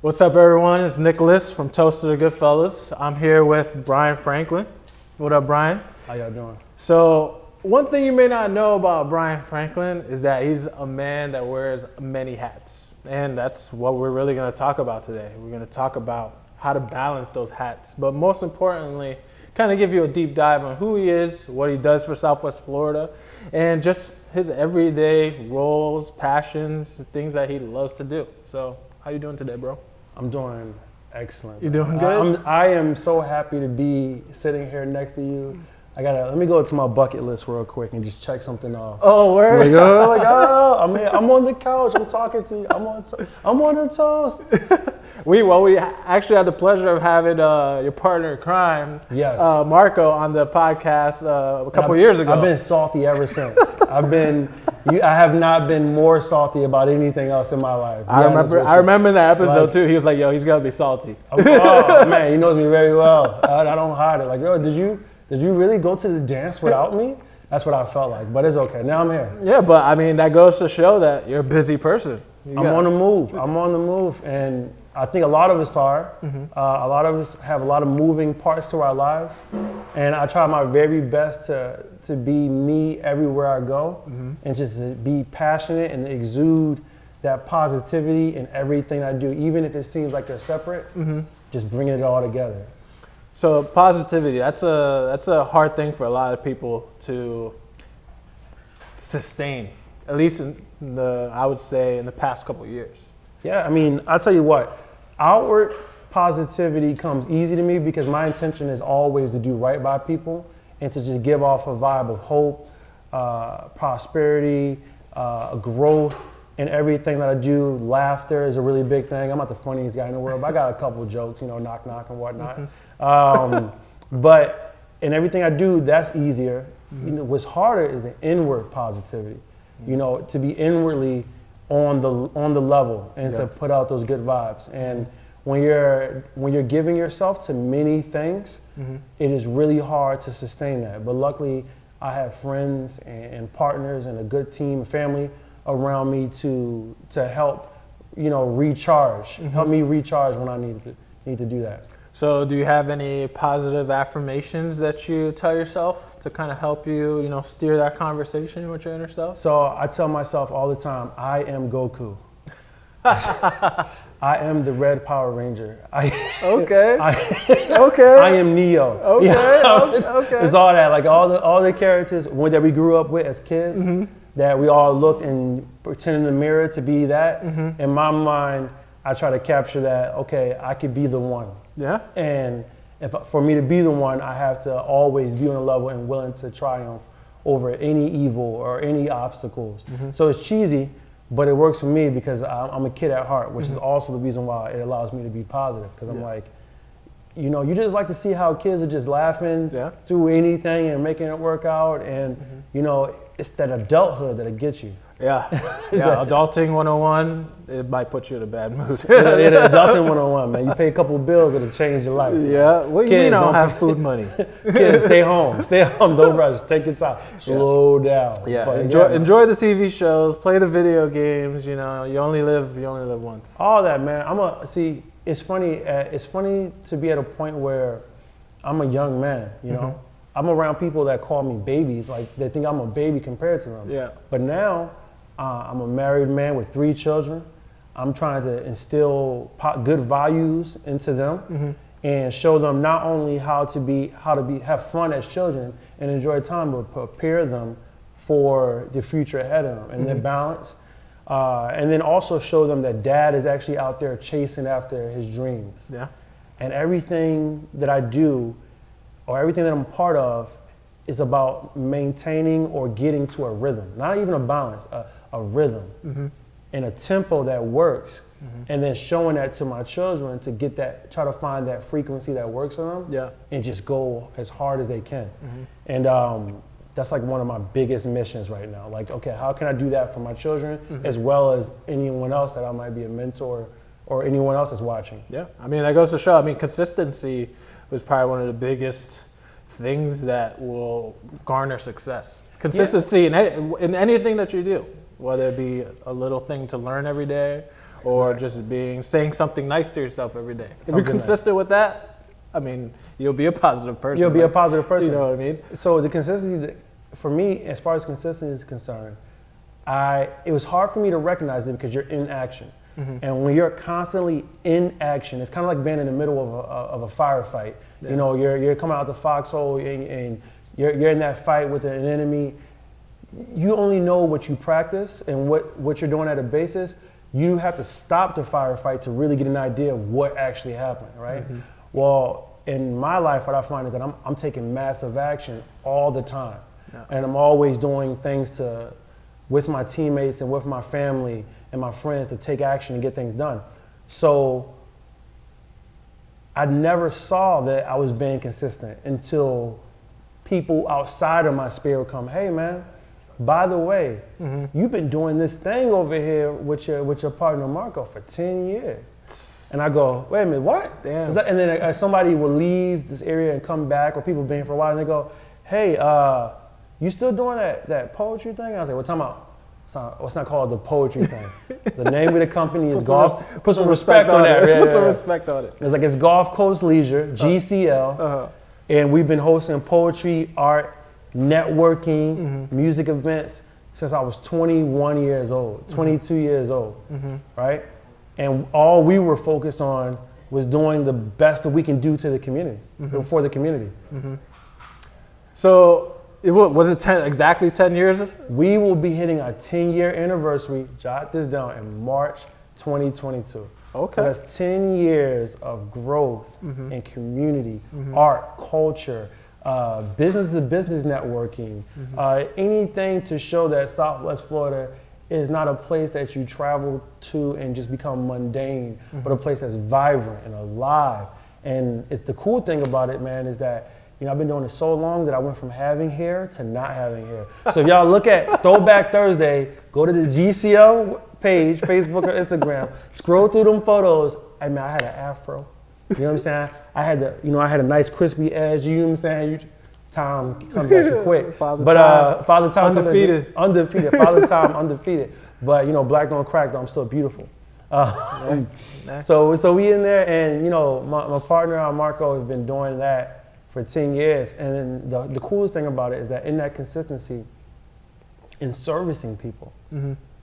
What's up, everyone? It's Nicholas from Toast to the Goodfellas. I'm here with Brian Franklin. What up, Brian? How y'all doing? So, one thing you may not know about Brian Franklin is that he's a man that wears many hats. And that's what we're really going to talk about today. We're going to talk about how to balance those hats. But most importantly, kind of give you a deep dive on who he is, what he does for Southwest Florida, and just his everyday roles, passions, things that he loves to do. So, how you doing today, bro? I'm doing excellent. You doing good? I am so happy to be sitting here next to you. Let me go to my bucket list real quick and just check something off. Oh, where? I'm here. I'm on the couch. I'm talking to you. I'm on the toast. We actually had the pleasure of having your partner in crime, Yes. Marco, on the podcast a couple years ago. I've been salty ever since. I have not been more salty about anything else in my life. I remember that episode too. He was like, "Yo, he's gonna be salty." Oh man, he knows me very well. I don't hide it. Like, yo, did you really go to the dance without me? That's what I felt like. But it's okay. Now I'm here. Yeah, but I mean that goes to show that you're a busy person. I'm on the move, and I think a lot of us are. A lot of us have a lot of moving parts to our lives, and I try my very best to be me everywhere I go, and just to be passionate and exude that positivity in everything I do, even if it seems like they're separate. Just bringing it all together. So positivity, that's a hard thing for a lot of people to sustain, at least I would say in the past couple of years. Yeah, I mean, I'll tell you what, outward positivity comes easy to me because my intention is always to do right by people and to just give off a vibe of hope, prosperity, growth in everything that I do. Laughter is a really big thing. I'm not the funniest guy in the world, but I got a couple of jokes, knock knock and whatnot. But in everything I do, that's easier. What's harder is the inward positivity. To be inwardly on the level and to put out those good vibes. And when you're giving yourself to many things, it is really hard to sustain that. But luckily, I have friends and partners and a good team, family around me to help, recharge, help me recharge when I need to do that. So do you have any positive affirmations that you tell yourself to kind of help you, steer that conversation with your inner self? So I tell myself all the time, I am Goku. I am the Red Power Ranger. Okay. I am Neo. Okay. It's all that, like all the characters that we grew up with as kids, that we all looked and pretend in the mirror to be that. In my mind, I try to capture that. Okay, I could be the one. Yeah. And for me to be the one, I have to always be on a level and willing to triumph over any evil or any obstacles. So it's cheesy, but it works for me because I'm a kid at heart, which is also the reason why it allows me to be positive. Because I'm like, you just like to see how kids are just laughing through anything and making it work out. And, it's that adulthood that'll get you. Yeah. Adulting 101, it might put you in a bad mood. Adulting 101, man. You pay a couple of bills, it'll change your life. Yeah, we don't have food money. Kids, stay home, don't rush, take your time, slow down. Yeah, but enjoy the TV shows, play the video games. You only live once. All that, man. It's funny to be at a point where I'm a young man. I'm around people that call me babies, like they think I'm a baby compared to them. Yeah. But now, I'm a married man with 3 children. I'm trying to instill good values into them and show them not only how to have fun as children and enjoy time, but prepare them for the future ahead of them and their balance. And then also show them that dad is actually out there chasing after his dreams. Yeah. And everything that I do or everything that I'm part of is about maintaining or getting to a rhythm, not even a balance, a rhythm and a tempo that works, and then showing that to my children to try to find that frequency that works for them, and just go as hard as they can. And that's like one of my biggest missions right now. Like, okay, how can I do that for my children as well as anyone else that I might be a mentor or anyone else that's watching? Yeah, I mean, that goes to show, consistency was probably one of the biggest things that will garner success. Consistency in anything that you do, whether it be a little thing to learn every day or just saying something nice to yourself every day. If you're Something consistent with that, I mean, you'll be a positive person. You'll be a positive person. You know what I mean? So the consistency, for me, as far as consistency is concerned, it was hard for me to recognize it because you're in action. And when you're constantly in action, it's kind of like being in the middle of a firefight. Yeah. You know, you're coming out the foxhole and you're in that fight with an enemy. You only know what you practice and what you're doing at a basis. You have to stop the firefight to really get an idea of what actually happened, right? Well, in my life, what I find is that I'm taking massive action all the time. Yeah. And I'm always doing things with my teammates and with my family and my friends to take action and get things done. So I never saw that I was being consistent until people outside of my sphere would come, hey man, by the way, you've been doing this thing over here with your partner Marco for 10 years. And I go, wait a minute, what? Damn. And then somebody will leave this area and come back, or people been here for a while, and they go, hey, you still doing that poetry thing? I was like, well, time out. It's not called the poetry thing. The name of the company is Golf. Put some respect on that. Put some respect on it. It's like it's Gulf Coast Leisure, GCL, and we've been hosting poetry, art, networking, music events since I was 21 years old, 22 years old, right? And all we were focused on was doing the best that we can do to the community, for the community. So, was it exactly 10 years? We will be hitting our 10-year anniversary, jot this down, in March 2022. Okay. So that's 10 years of growth and community, art, culture, business-to-business networking, anything to show that Southwest Florida is not a place that you travel to and just become mundane, but a place that's vibrant and alive. And it's the cool thing about it, man, is that I've been doing it so long that I went from having hair to not having hair. So if y'all look at Throwback Thursday, go to the GCL page, Facebook or Instagram, scroll through them photos. Hey man, I had an afro. You know what I'm saying? I had a nice crispy edge. You know what I'm saying? Time comes at you quick. Father Time undefeated. Undefeated. Father Time undefeated. But black don't crack though. I'm still beautiful. So we in there, and my partner Marco has been doing that for 10 years. And then the coolest thing about it is that in that consistency, in servicing people,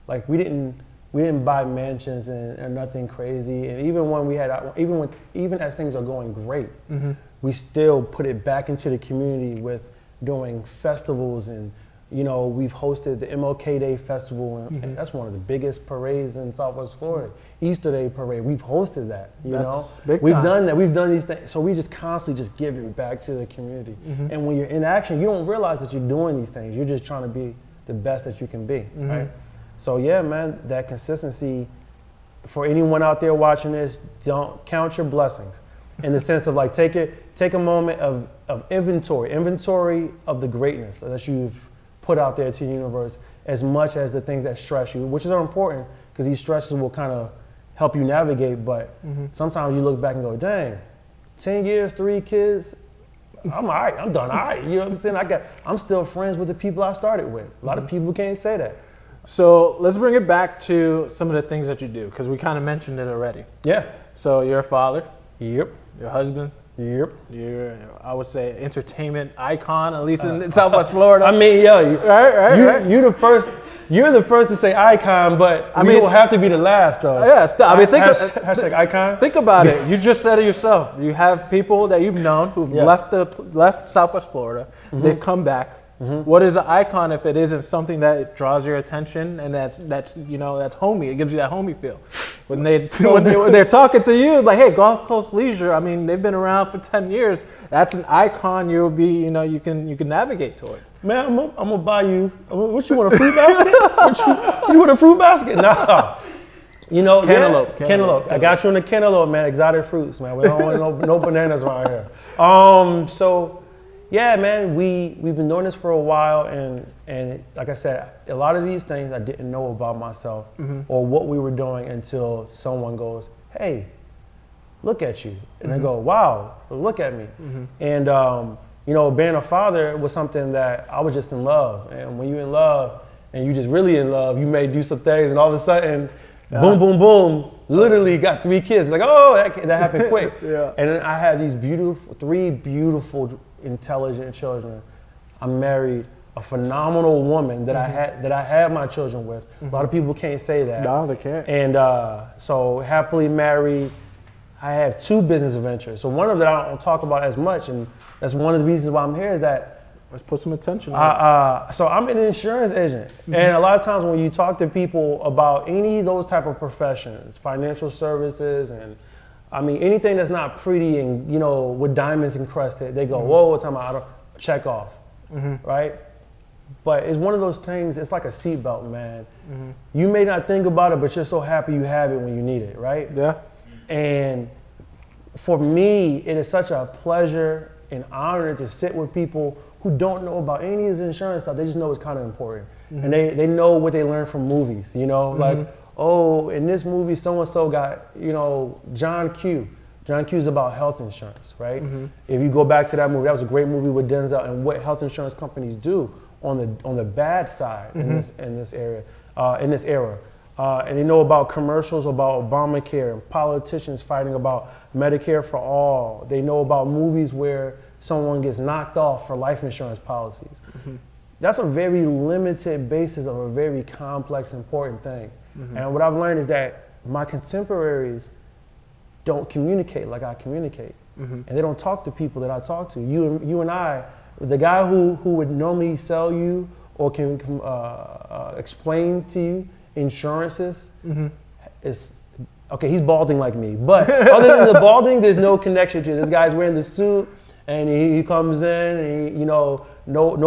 like we didn't buy mansions and nothing crazy. And even when even as things are going great, we still put it back into the community with doing festivals. And we've hosted the MLK Day Festival, and that's one of the biggest parades in Southwest Florida. Easter Day Parade, we've hosted that. We've done that. We've done these things. So we just constantly just giving back to the community. And when you're in action, you don't realize that you're doing these things. You're just trying to be the best that you can be, right? So yeah, man, that consistency. For anyone out there watching this, don't count your blessings, in the sense of like take a moment of inventory of the greatness that you've put out there to the universe, as much as the things that stress you, which are important because these stresses will kind of help you navigate. But sometimes you look back and go, dang, 10 years, 3 kids, I'm all right, I'm done all right. You know what I'm saying? I'm still friends with the people I started with. A lot of people can't say that. So let's bring it back to some of the things that you do, because we kind of mentioned it already. Yeah. So you're a father. Yep. Your husband. Yep. You're, I would say, entertainment icon, at least in Southwest Florida. I mean, you're the first. You're the first to say icon, but you don't have to be the last, though. Yeah, hashtag icon. Think about it. You just said it yourself. You have people that you've known who've left Southwest Florida. They've come back. What is an icon if it isn't something that draws your attention and that's homey? It gives you that homey feel. When they're talking to you, like, hey, Gulf Coast Leisure. I mean, they've been around for 10 years. That's an icon. You'll be, you can navigate toward. Man, I'm gonna buy you. What you want, a fruit basket? you want a fruit basket? Nah. Cantaloupe. Cantaloupe. I got you in the cantaloupe, man. Exotic fruits, man. We don't want no bananas around here. So, yeah, man, we've been doing this for a while, and like I said, a lot of these things I didn't know about myself or what we were doing until someone goes, hey, look at you. And I go, wow, look at me. And, being a father was something that I was just in love. And when you're in love and you just really in love, you may do some things, and all of a sudden Boom, boom, boom. Literally got 3 kids. Like, oh, that happened quick. Yeah. And then I have these 3 beautiful, intelligent children. I'm married, a phenomenal woman that I had my children with. A lot of people can't say that. No, they can't. And so happily married. I have 2 business ventures. So one of them I don't talk about as much, and that's one of the reasons why I'm here is that Let's put some attention on it. so I'm an insurance agent, and a lot of times when you talk to people about any of those type of professions, financial services, and I mean anything that's not pretty and with diamonds encrusted, they go, "Whoa, what time I don't check off," right? But it's one of those things. It's like a seatbelt, man. You may not think about it, but you're so happy you have it when you need it, right? Yeah. And for me, it is such a pleasure and honor to sit with people who don't know about any of this insurance stuff. They just know it's kind of important. And they know what they learned from movies, like, oh, in this movie, so-and-so got, John Q. John Q is about health insurance, right? If you go back to that movie, that was a great movie with Denzel and what health insurance companies do on the bad side in this era. And they know about commercials about Obamacare and politicians fighting about Medicare for all. They know about movies where someone gets knocked off for life insurance policies. That's a very limited basis of a very complex, important thing. And what I've learned is that my contemporaries don't communicate like I communicate. And they don't talk to people that I talk to. You and I, the guy who would normally sell you or can explain to you insurances is, okay, he's balding like me. But other than the balding, there's no connection to it. This guy's wearing the suit, and he comes in, and no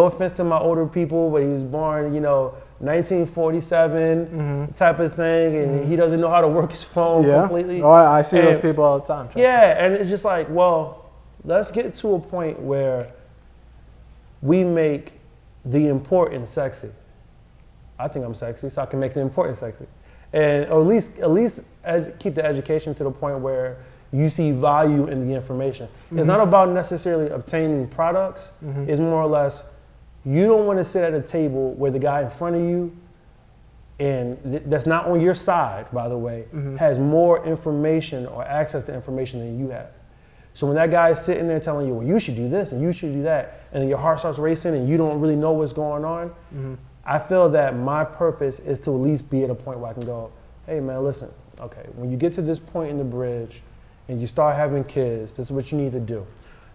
offense to my older people, but he was born, 1947 type of thing, and he doesn't know how to work his phone completely. Oh, I see those people all the time. Yeah, and it's just like, well, let's get to a point where we make the important sexy. I think I'm sexy, so I can make the important sexy. Or at least keep the education to the point where you see value in the information. It's not about necessarily obtaining products. It's more or less, you don't want to sit at a table where the guy in front of you, and that's not on your side, by the way, has more information or access to information than you have. So when that guy is sitting there telling you, well, you should do this and you should do that, and then your heart starts racing and you don't really know what's going on, I feel that my purpose is to at least be at a point where I can go, hey man, listen, okay, when you get to this point in the bridge and you start having kids, this is what you need to do.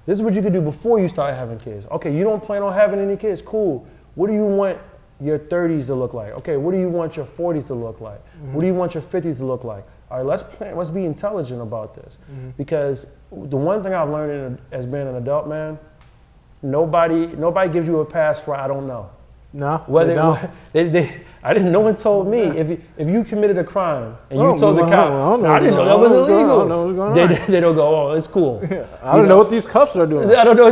This is what you could do before you start having kids. Okay, you don't plan on having any kids, cool. What do you want your 30s to look like? Okay, what do you want your 40s to look like? What do you want your 50s to look like? All right, let's plan, let's be intelligent about this. Because the one thing I've learned as being an adult, man, nobody gives you a pass for I don't know. No, no one told me. If you committed a crime and you told the cop, I didn't know that was illegal. I don't know what's going on. They don't go, oh, it's cool. I don't know what these cuffs are doing. I don't know.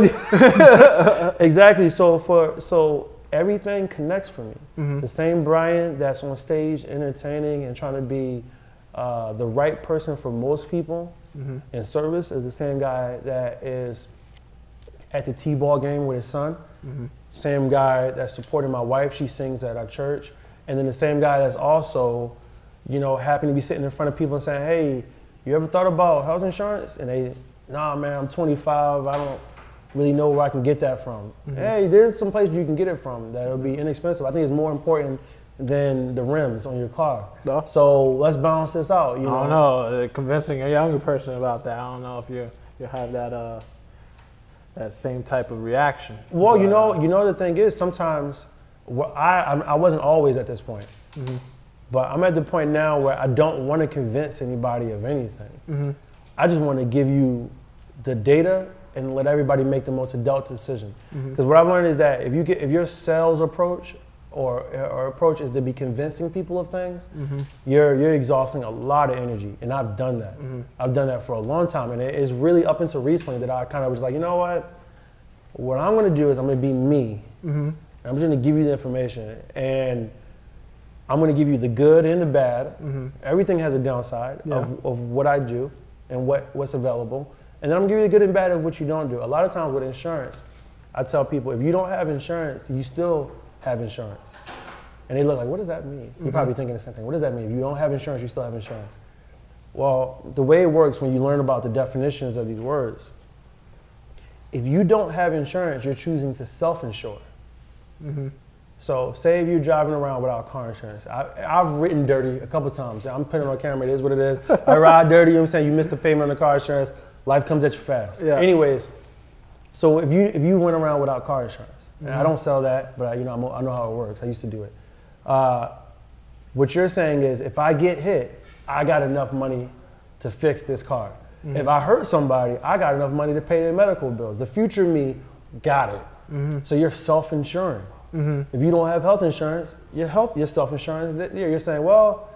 Exactly. So everything connects for me. The same Brian that's on stage entertaining and trying to be the right person for most people in service is the same guy that is at the T-ball game with his son. Same guy that's supporting my wife, she sings at our church. And then the same guy that's also, happy to be sitting in front of people and saying, hey, you ever thought about health insurance? And they, nah, man, I'm 25, I don't really know where I can get that from. Hey, there's some place you can get it from that'll be inexpensive. I think it's more important than the rims on your car. No. So let's balance this out. I don't know, convincing a younger person about that, I don't know if you have that same type of reaction. Well, the thing is, sometimes I wasn't always at this point, but I'm at the point now where I don't want to convince anybody of anything. I just want to give you the data and let everybody make the most adult decision. Because what I've learned is that if your sales approach or approach is to be convincing people of things, you're exhausting a lot of energy, and I've done that. I've done that for a long time, and it's really up until recently that I kind of was like, you know what I'm going to do is I'm going to be me. I'm just going to give you the information, and I'm going to give you the good and the bad. Everything has a downside of what I do and what's available, and then I'm going to give you the good and bad of what you don't do. A lot of times with insurance, I tell people, if you don't have insurance, you still have insurance. And they look like, what does that mean? You're probably thinking the same thing. What does that mean? If you don't have insurance, you still have insurance. Well, the way it works when you learn about the definitions of these words, if you don't have insurance, you're choosing to self-insure. So say if you're driving around without car insurance. I've ridden dirty a couple times. I'm putting it on camera, it is what it is. I ride dirty, you know what I'm saying? You missed the payment on the car insurance, life comes at you fast. Yeah. Anyways, so if you went around without car insurance, and I don't sell that, but I know how it works, I used to do it. What you're saying is if I get hit, I got enough money to fix this car. If I hurt somebody, I got enough money to pay their medical bills. The future me got it. So you're self-insuring. If you don't have health insurance, your self-insurance, you're saying, well,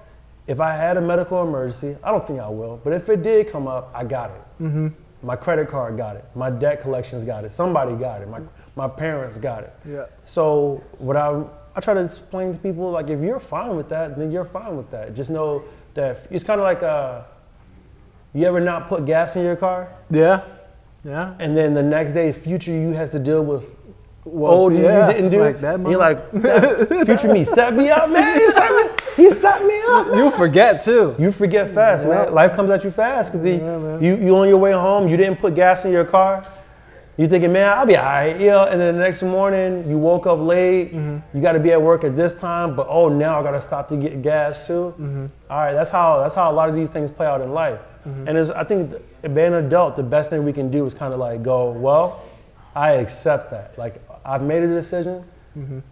if I had a medical emergency, I don't think I will, but if it did come up, I got it. My credit card got it. My debt collections got it. Somebody got it. My parents got it. Yeah. So what I try to explain to people, like, if you're fine with that, then you're fine with that. Just know that it's kind of like you ever not put gas in your car? Yeah. Yeah. And then the next day, future you has to deal with Well, you didn't do. like that. You're like, future me set me up, man. He set me up. Man. You forget too. You forget fast, man. Life comes at you fast because you on your way home, you didn't put gas in your car. You thinking, man, I'll be all right, and then the next morning you woke up late, you got to be at work at this time, but now I got to stop to get gas too. All right, that's how a lot of these things play out in life. And I think being an adult, the best thing we can do is kind of like go, well, I accept that. Like, I've made a decision.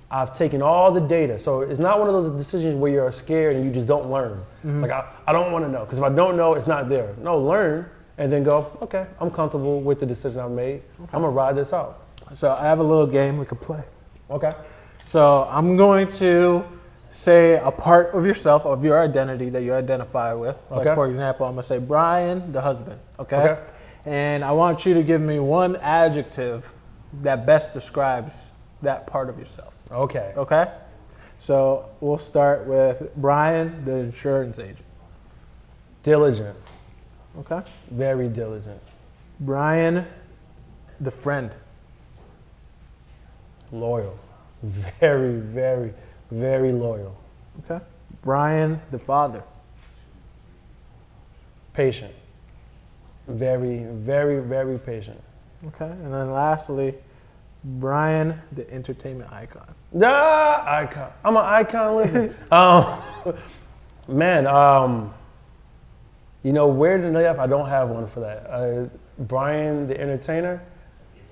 I've taken all the data. So it's not one of those decisions where you're scared and you just don't learn. Like, I don't want to know, because if I don't know, it's not there. No, learn and then go, okay, I'm comfortable with the decision I've made. I'm going to ride this out. So I have a little game we could play. Okay. So I'm going to say a part of yourself, of your identity that you identify with. Okay. Like, for example, I'm going to say Brian, the husband. Okay. And I want you to give me one adjective that best describes that part of yourself. Okay. Okay? So we'll start with Brian, the insurance agent. Diligent. Okay? Very diligent. Brian, the friend. Loyal. Very, very, very loyal. Okay? Brian, the father. Patient. Very, very, very patient. Okay? And then lastly, Brian, the entertainment icon. Icon. I'm an icon living. Where to live? I don't have one for that. Brian, the entertainer.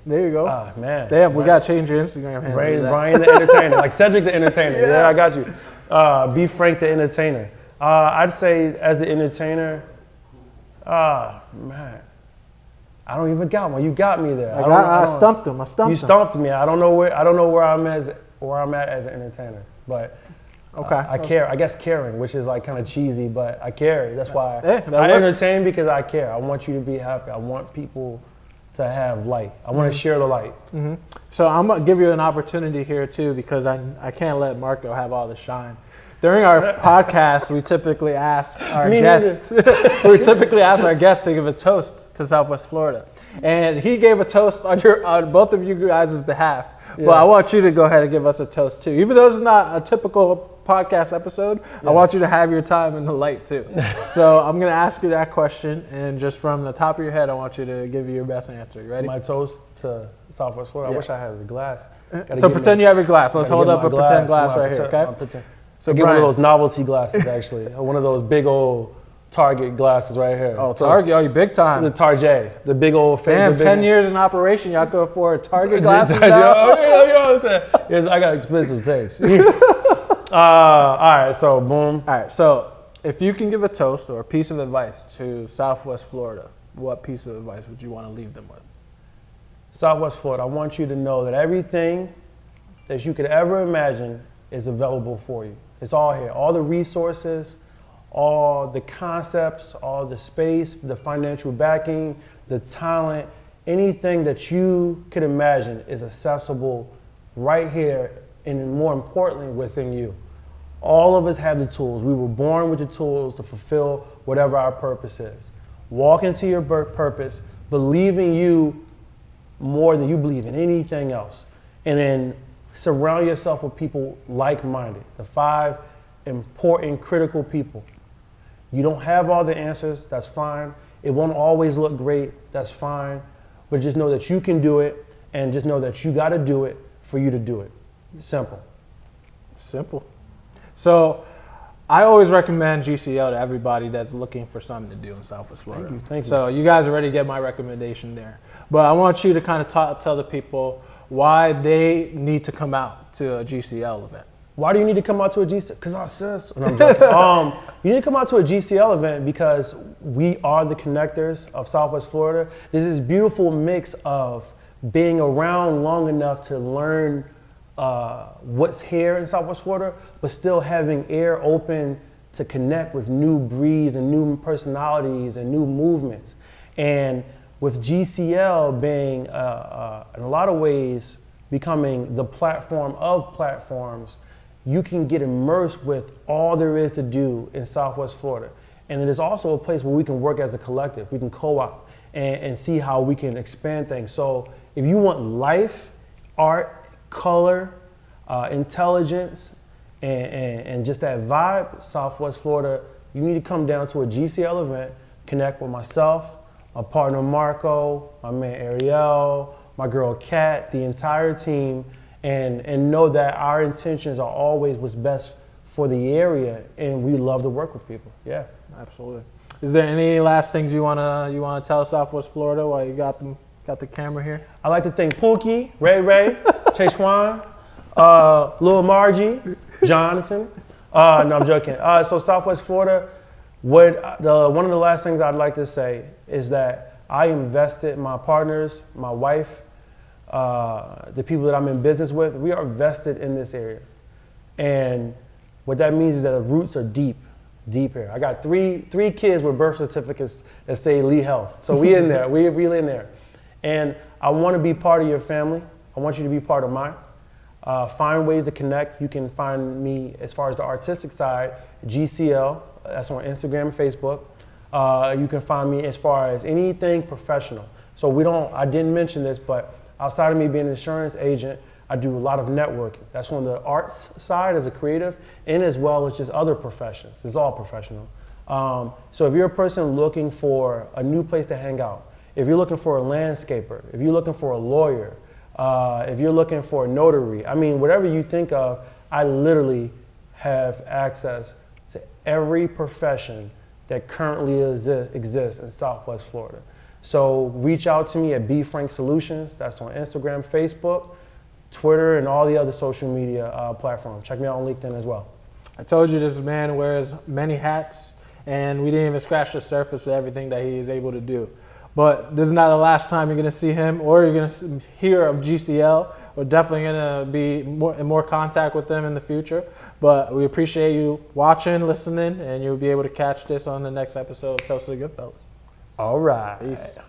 There you go. Man. Damn, we got to change your Instagram handle. Brian, the entertainer. Like Cedric, the entertainer. Yeah, I got you. BFrank, the entertainer. I'd say as an entertainer, man. I don't even got one. You got me there. I stumped him. You stumped me. I don't know where I'm at as an entertainer. But okay. I care. I guess caring, which is like kind of cheesy, but I care. That's why I entertain, because I care. I want you to be happy. I want people to have light. I want to share the light. So I'm gonna give you an opportunity here too, because I can't let Marco have all the shine. During our podcast, we typically ask our guests. We typically ask our guests to give a toast to Southwest Florida, and he gave a toast on both of you guys' behalf. Yeah. But I want you to go ahead and give us a toast too, even though it's not a typical podcast episode. Yeah. I want you to have your time in the light too. So I'm gonna ask you that question, and just from the top of your head, I want you to give your best answer. You ready? My toast to Southwest Florida. Yeah. I wish I had a glass. So pretend you have your glass. Let's hold up a pretend glass right here, okay? So get one of those novelty glasses, actually. One of those big old Target glasses right here. Oh, Target, you big time. The Target, the big old. Damn, 10 years in operation, y'all could afford Target glasses now? You know what I'm saying? Yes, I got expensive taste. All right, so boom. All right, so if you can give a toast or a piece of advice to Southwest Florida, what piece of advice would you want to leave them with? Southwest Florida, I want you to know that everything that you could ever imagine is available for you. It's all here. All the resources, all the concepts, all the space, the financial backing, the talent, anything that you could imagine is accessible right here, and more importantly, within you. All of us have the tools. We were born with the tools to fulfill whatever our purpose is. Walk into your purpose, believe in you more than you believe in anything else. And then surround yourself with people like-minded. The 5 important, critical people. You don't have all the answers, that's fine. It won't always look great, that's fine. But just know that you can do it, and just know that you got to do it for you to do it. Simple. Simple. So I always recommend GCL to everybody that's looking for something to do in Southwest Florida. Thank you. So you guys already get my recommendation there. But I want you to kind of tell the people why they need to come out to a GCL event. Why do you need to come out to a GCL? Because I sis. No, I'm joking. You need to come out to a GCL event because we are the connectors of Southwest Florida. There's this beautiful mix of being around long enough to learn what's here in Southwest Florida, but still having ear open to connect with new breeds and new personalities and new movements. And with GCL being, in a lot of ways, becoming the platform of platforms, you can get immersed with all there is to do in Southwest Florida. And it is also a place where we can work as a collective. We can co-op and see how we can expand things. So if you want life, art, color, intelligence, and just that vibe, Southwest Florida, you need to come down to a GCL event, connect with myself, my partner Marco, my man Ariel, my girl Kat, the entire team, and know that our intentions are always what's best for the area, and we love to work with people. Yeah, absolutely. Is there any last things you wanna tell Southwest Florida while you got the camera here? I'd like to thank Pookie, Ray Ray, Cheshwan, Lil Margie, Jonathan. No, I'm joking. So Southwest Florida, one of the last things I'd like to say is that I invested, my partners, my wife, the people that I'm in business with, we are vested in this area. And what that means is that the roots are deep here. I got three kids with birth certificates that say Lee Health. So we in there, we really in there. And I want to be part of your family. I want you to be part of mine. Find ways to connect. You can find me as far as the artistic side, GCL, that's on Instagram and Facebook. You can find me as far as anything professional. So I didn't mention this, but outside of me being an insurance agent, I do a lot of networking. That's on the arts side as a creative, and as well as just other professions. It's all professional. So if you're a person looking for a new place to hang out, if you're looking for a landscaper, if you're looking for a lawyer, if you're looking for a notary, I mean, whatever you think of, I literally have access to every profession that currently exists in Southwest Florida. So reach out to me at BFrank Solutions. That's on Instagram, Facebook, Twitter, and all the other social media platforms. Check me out on LinkedIn as well. I told you this man wears many hats, and we didn't even scratch the surface of everything that he is able to do. But this is not the last time you're going to see him, or you're going to hear of GCL. We're definitely going to be in more contact with them in the future. But we appreciate you watching, listening, and you'll be able to catch this on the next episode of Toast to the Goodfellas. All right. Peace.